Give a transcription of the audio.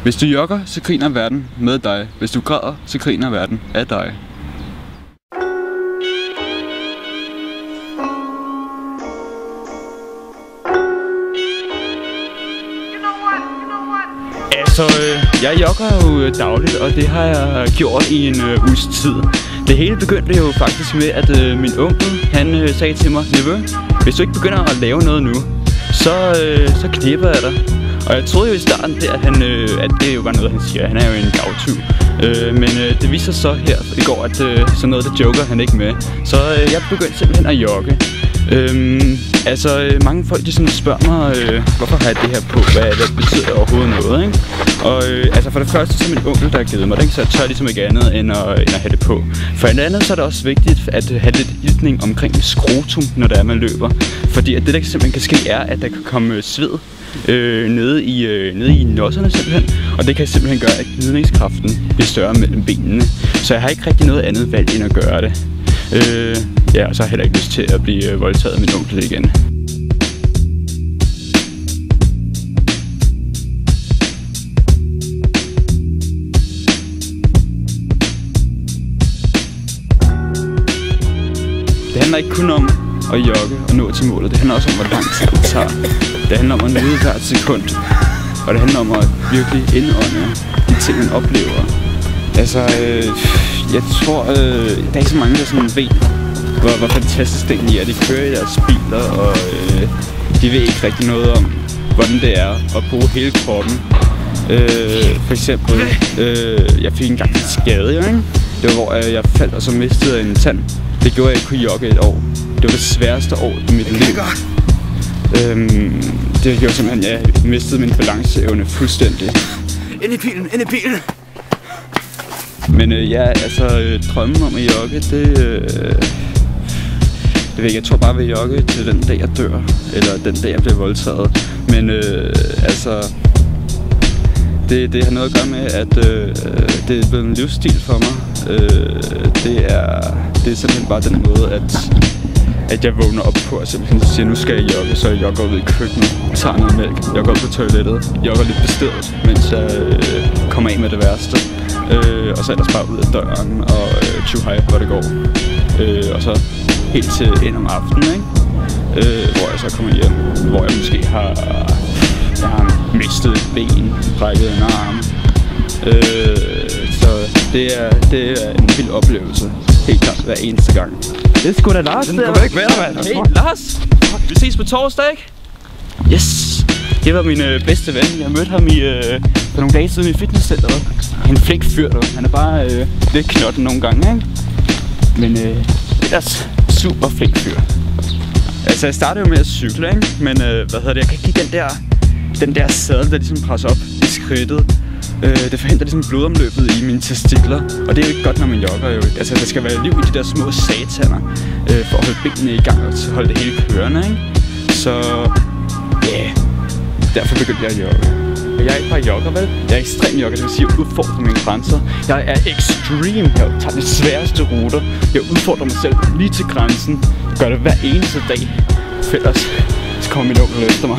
Hvis du jogger, så griner verden med dig. Hvis du græder, så griner verden af dig. Altså, jeg jogger jo dagligt, og det har jeg gjort i en uges tid. Det hele begyndte jo faktisk med, at min onkel, han sagde til mig: Nevø, hvis du ikke begynder at lave noget nu, så knipper jeg dig. Og jeg troede jo i starten, at det jo var noget, han siger. Han er jo en dagtyv. Men det viser så her i går, at sådan noget, der joker han ikke med. Så jeg begyndte simpelthen at jogge. Mange folk de sådan spørger mig, hvorfor har jeg det her på? Hvad det betyder overhovedet noget, ikke? Og for det første, så er min onkel, der har givet mig det, ikke? Så jeg tør ligesom ikke andet end at have det på. For det andet, så er det også vigtigt at have lidt iltning omkring skrotum, når det er, man løber. Fordi at det, der simpelthen kan ske, er, at der kan komme sved nede i nosserne simpelthen. Og det kan simpelthen gøre, at gnidningskraften bliver større mellem benene. Så jeg har ikke rigtig noget andet valg end at gøre det. Og så har jeg heller ikke lyst til at blive voldtaget af min onkel igen. Det handler ikke kun om at jogge og nå til målet. Det handler også om, hvor lang tid det tager. Det handler om at nyde hvert sekund. Og det handler om at virkelig indånde de ting, man oplever. Jeg tror, der er ikke så mange, der sådan ved, hvor fantastisk det egentlig er. De kører i deres biler, og de ved ikke rigtig noget om, hvordan det er at bruge hele kroppen. For eksempel, jeg fik engang en skade, ikke? Det var, hvor jeg faldt, og så mistede en tand. Det gjorde, at jeg kunne jogge et år. Det var det sværeste år i mit liv. Det gjorde simpelthen, at jeg mistede min balanceevne fuldstændig. Ind i bilen! Men drømmen om at jogge, jeg tror bare, jeg vil jogge til den dag, jeg dør. Eller den dag, jeg bliver voldtaget. Men det har noget at gøre med, at det er blevet en livsstil for mig. Det er simpelthen bare den måde, at jeg vågner op på og simpelthen siger, nu skal jeg jogge. Så jeg jogger ud i køkkenet, tager noget mælk, jeg går på toilettet, jogger lidt på stedet, mens jeg kommer af med det værste. Og så ellers bare ud af døren og tjuhej, hvor det går. Og så helt til ind om aftenen, ikke? Hvor jeg så kommer hjem, hvor jeg måske har mistet et ben, brækket en arm. Så det er en vild oplevelse, helt klart hver eneste gang. Det er sgu da Lars. Den går væk med dig, mand. Hey Lars, vi ses på torsdag, ikke? Yes! Det var min bedste ven. Jeg mødte ham for nogle dage siden i fitnesscenteret. Han er en flink fyr, du. Han er bare lidt knotten nogle gange, ikke? Men ellers super flink fyr. Altså, jeg startede jo med at cykle, ikke? Men jeg kan ikke lide den der sadel, der ligesom presser op i skridtet. Det forhindrer ligesom blodomløbet i mine testikler. Og det er jo ikke godt, når man jogger jo. Altså, der skal være liv i de der små sataner, for at holde benene i gang og holde det hele kørende, ikke? Så derfor begyndte jeg at jogge. Og jeg er ikke bare jogger, vel? Jeg er ekstrem jogger, det vil sige, at jeg udfordrer mine grænser. Jeg er extreme. Jeg tager de sværeste ruter. Jeg udfordrer mig selv lige til grænsen. Jeg gør det hver eneste dag. For ellers så kommer min onkel efter mig.